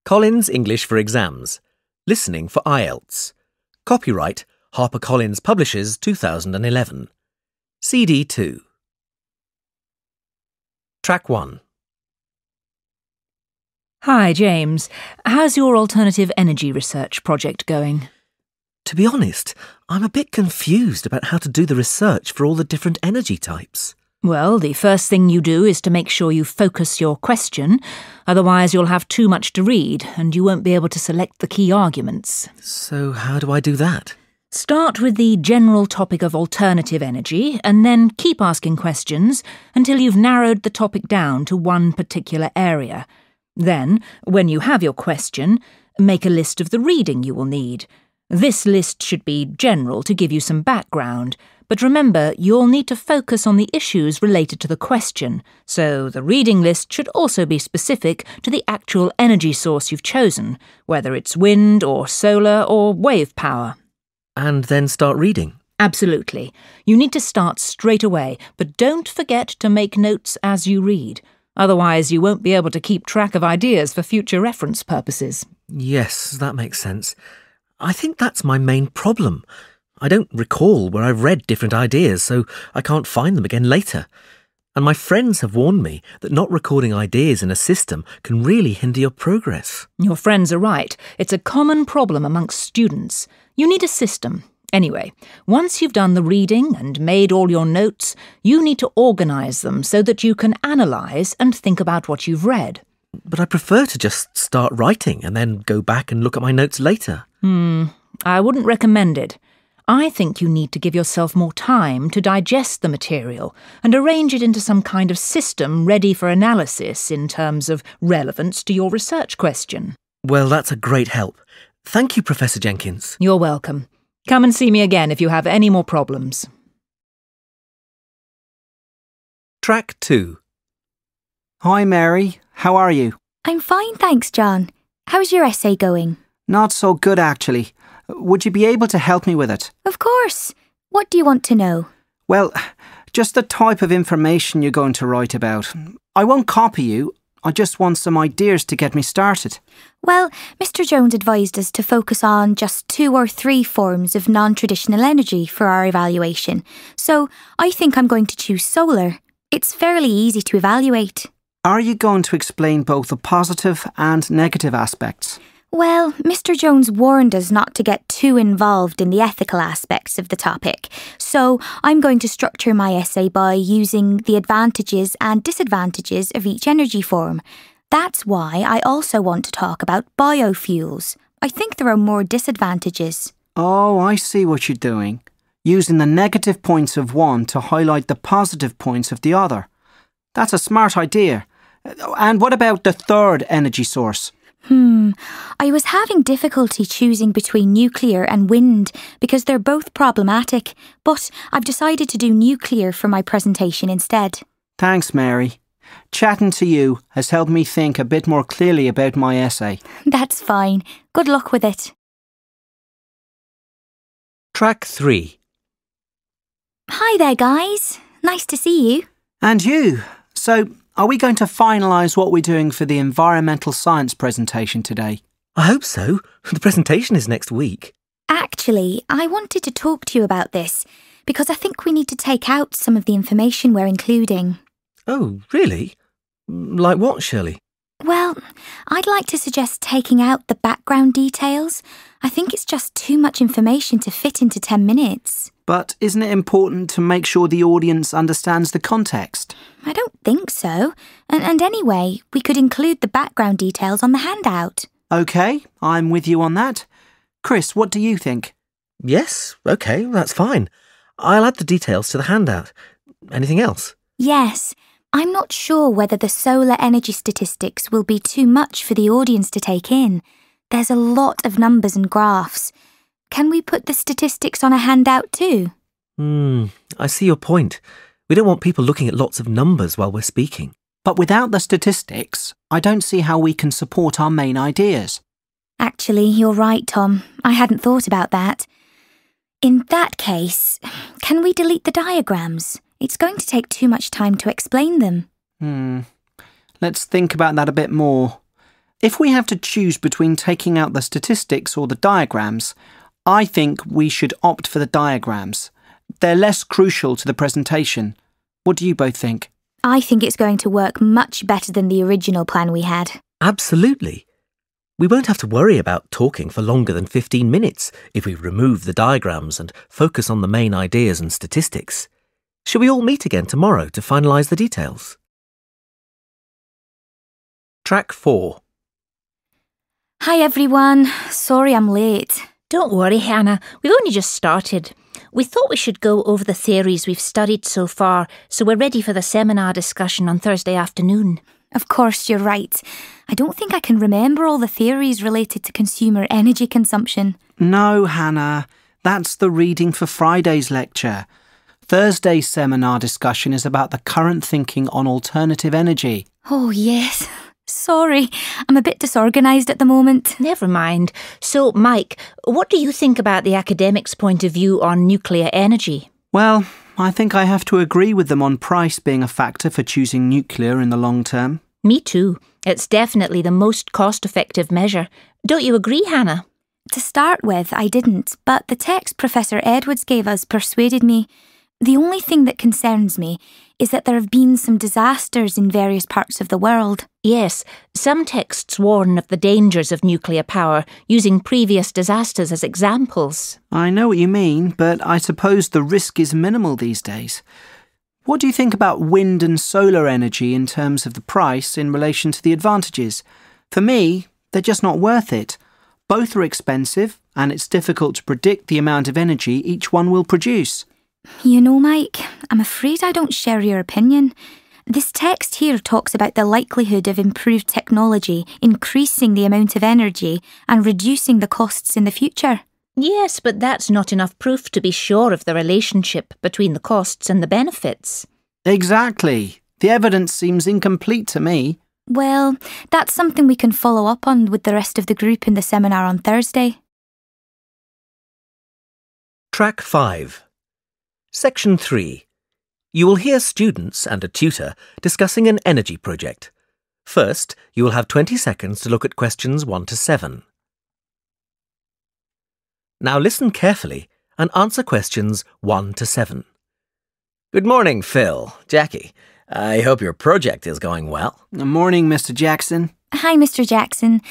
Collins English for Exams. Listening for IELTS. Copyright HarperCollins Publishers 2011. CD 2. Track 1. Hi, James. How's your alternative energy research project going? To be honest, I'm a bit confused about how to do the research for all the different energy types. Well, the first thing you do is to make sure you focus your question, otherwise you'll have too much to read and you won't be able to select the key arguments. So how do I do that? Start with the general topic of alternative energy and then keep asking questions until you've narrowed the topic down to one particular area. Then, when you have your question, make a list of the reading you will need. This list should be general to give you some background, but remember you'll need to focus on the issues related to the question, so the reading list should also be specific to the actual energy source you've chosen, whether it's wind or solar or wave power. And then start reading? Absolutely. You need to start straight away, but don't forget to make notes as you read. Otherwise you won't be able to keep track of ideas for future reference purposes. Yes, that makes sense. I think that's my main problem. I don't recall where I've read different ideas, so I can't find them again later. And my friends have warned me that not recording ideas in a system can really hinder your progress. Your friends are right. It's a common problem amongst students. You need a system. Anyway, once you've done the reading and made all your notes, you need to organise them so that you can analyse and think about what you've read. But I prefer to just start writing and then go back and look at my notes later. I wouldn't recommend it. I think you need to give yourself more time to digest the material and arrange it into some kind of system ready for analysis in terms of relevance to your research question. Well, that's a great help. Thank you, Professor Jenkins. You're welcome. Come and see me again if you have any more problems. Track 2. Hi, Mary. How are you? I'm fine, thanks, John. How's your essay going? Not so good, actually. Would you be able to help me with it? Of course. What do you want to know? Well, just the type of information you're going to write about. I won't copy you. I just want some ideas to get me started. Well, Mr. Jones advised us to focus on just 2 or 3 forms of non-traditional energy for our evaluation. So I think I'm going to choose solar. It's fairly easy to evaluate. Are you going to explain both the positive and negative aspects? Well, Mr. Jones warned us not to get too involved in the ethical aspects of the topic, so I'm going to structure my essay by using the advantages and disadvantages of each energy form. That's why I also want to talk about biofuels. I think there are more disadvantages. Oh, I see what you're doing. Using the negative points of one to highlight the positive points of the other. That's a smart idea. And what about the third energy source? I was having difficulty choosing between nuclear and wind because they're both problematic, but I've decided to do nuclear for my presentation instead. Thanks, Mary. Chatting to you has helped me think a bit more clearly about my essay. That's fine. Good luck with it. Track 3. Hi there, guys. Nice to see you. And you. So, are we going to finalise what we're doing for the environmental science presentation today? I hope so. The presentation is next week. Actually, I wanted to talk to you about this because I think we need to take out some of the information we're including. Oh, really? Like what, Shirley? Well, I'd like to suggest taking out the background details. I think it's just too much information to fit into 10 minutes. But isn't it important to make sure the audience understands the context? I don't think so. And anyway, we could include the background details on the handout. OK, I'm with you on that. Chris, what do you think? Yes, OK, that's fine. I'll add the details to the handout. Anything else? Yes. I'm not sure whether the solar energy statistics will be too much for the audience to take in. There's a lot of numbers and graphs. Can we put the statistics on a handout too? I see your point. We don't want people looking at lots of numbers while we're speaking. But without the statistics, I don't see how we can support our main ideas. Actually, you're right, Tom. I hadn't thought about that. In that case, can we delete the diagrams? It's going to take too much time to explain them. Let's think about that a bit more. If we have to choose between taking out the statistics or the diagrams, I think we should opt for the diagrams. They're less crucial to the presentation. What do you both think? I think it's going to work much better than the original plan we had. Absolutely. We won't have to worry about talking for longer than 15 minutes if we remove the diagrams and focus on the main ideas and statistics. Shall we all meet again tomorrow to finalise the details? Track 4. Hi everyone. Sorry I'm late. Don't worry, Hannah. We've only just started. We thought we should go over the theories we've studied so far, so we're ready for the seminar discussion on Thursday afternoon. Of course, you're right. I don't think I can remember all the theories related to consumer energy consumption. No, Hannah. That's the reading for Friday's lecture. Thursday's seminar discussion is about the current thinking on alternative energy. Oh, yes. Sorry, I'm a bit disorganised at the moment. Never mind. So, Mike, what do you think about the academics' point of view on nuclear energy? Well, I think I have to agree with them on price being a factor for choosing nuclear in the long term. Me too. It's definitely the most cost-effective measure. Don't you agree, Hannah? To start with, I didn't, but the text Professor Edwards gave us persuaded me. The only thing that concerns me is that there have been some disasters in various parts of the world. Yes, some texts warn of the dangers of nuclear power, using previous disasters as examples. I know what you mean, but I suppose the risk is minimal these days. What do you think about wind and solar energy in terms of the price in relation to the advantages? For me, they're just not worth it. Both are expensive, and it's difficult to predict the amount of energy each one will produce. You know, Mike, I'm afraid I don't share your opinion. This text here talks about the likelihood of improved technology increasing the amount of energy and reducing the costs in the future. Yes, but that's not enough proof to be sure of the relationship between the costs and the benefits. Exactly. The evidence seems incomplete to me. Well, that's something we can follow up on with the rest of the group in the seminar on Thursday. Track 5. Section 3. You will hear students and a tutor discussing an energy project. First, you will have 20 seconds to look at questions 1 to 7. Now listen carefully and answer questions 1 to 7. Good morning, Phil. Jackie. I hope your project is going well. Good morning, Mr. Jackson. Hi, Mr. Jackson.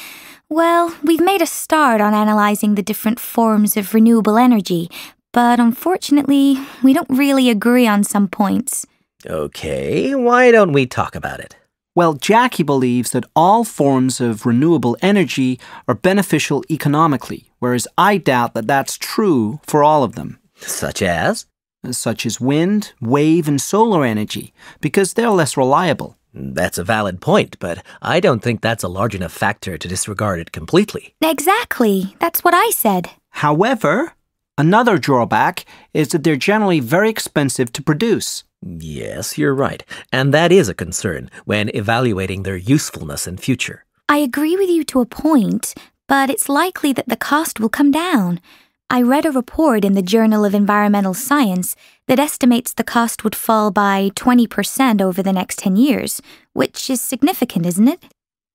Well, we've made a start on analysing the different forms of renewable energy, but unfortunately, we don't really agree on some points. Okay, why don't we talk about it? Well, Jackie believes that all forms of renewable energy are beneficial economically, whereas I doubt that that's true for all of them. Such as? Such as wind, wave and solar energy, because they're less reliable. That's a valid point, but I don't think that's a large enough factor to disregard it completely. Exactly. That's what I said. However, another drawback is that they're generally very expensive to produce. Yes, you're right. And that is a concern when evaluating their usefulness in future. I agree with you to a point, but it's likely that the cost will come down. I read a report in the Journal of Environmental Science that estimates the cost would fall by 20% over the next 10 years, which is significant, isn't it?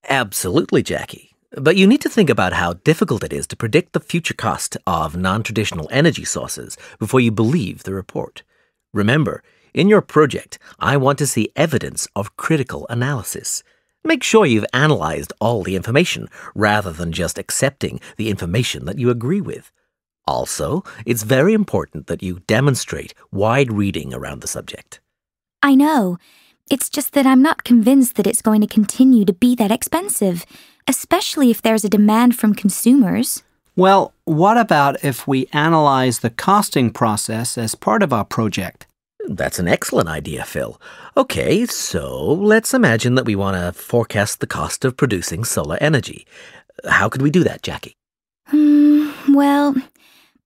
Absolutely, Jackie. But you need to think about how difficult it is to predict the future cost of non-traditional energy sources before you believe the report. Remember, in your project, I want to see evidence of critical analysis. Make sure you've analysed all the information rather than just accepting the information that you agree with. Also, it's very important that you demonstrate wide reading around the subject. I know. It's just that I'm not convinced that it's going to continue to be that expensive, especially if there's a demand from consumers. Well, what about if we analyse the costing process as part of our project? That's an excellent idea, Phil. Okay, so let's imagine that we want to forecast the cost of producing solar energy. How could we do that, Jackie? Well,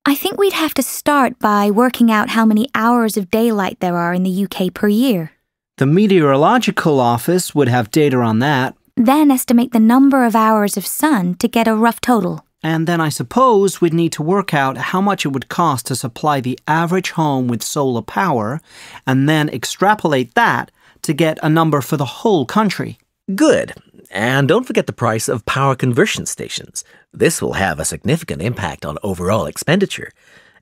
I think we'd have to start by working out how many hours of daylight there are in the UK per year. The Meteorological Office would have data on that. Then estimate the number of hours of sun to get a rough total. And then I suppose we'd need to work out how much it would cost to supply the average home with solar power, and then extrapolate that to get a number for the whole country. Good. And don't forget the price of power conversion stations. This will have a significant impact on overall expenditure.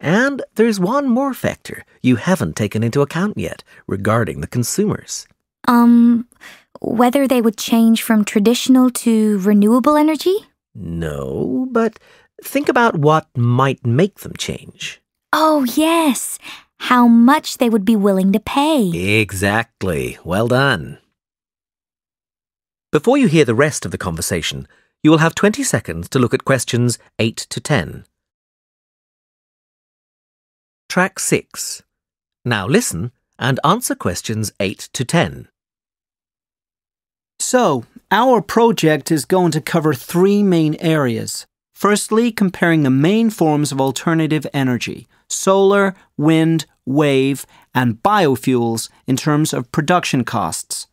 And there's one more factor you haven't taken into account yet regarding the consumers. Whether they would change from traditional to renewable energy? No, but think about what might make them change. Oh, yes. How much they would be willing to pay. Exactly. Well done. Before you hear the rest of the conversation, you will have 20 seconds to look at questions 8 to 10. Track 6. Now listen and answer questions 8 to 10. So, our project is going to cover 3 main areas. Firstly, comparing the main forms of alternative energy, solar, wind, wave, and biofuels in terms of production costs.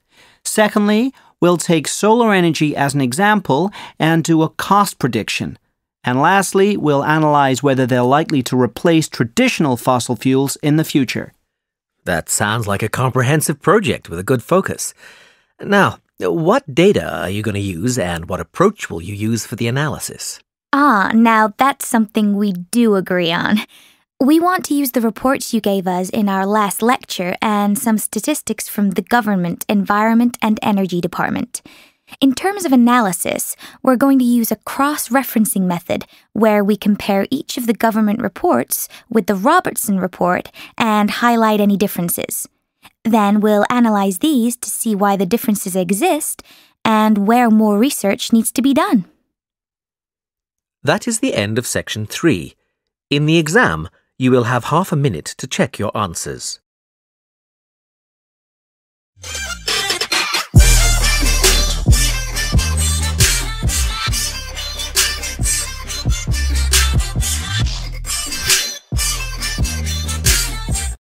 Secondly, we'll take solar energy as an example and do a cost prediction. And lastly, we'll analyse whether they're likely to replace traditional fossil fuels in the future. That sounds like a comprehensive project with a good focus. Now, what data are you going to use and what approach will you use for the analysis? Now that's something we do agree on. We want to use the reports you gave us in our last lecture and some statistics from the Government, Environment and Energy Department. In terms of analysis, we're going to use a cross-referencing method where we compare each of the government reports with the Robertson report and highlight any differences. Then we'll analyse these to see why the differences exist and where more research needs to be done. That is the end of section 3. In the exam, you will have half a minute to check your answers.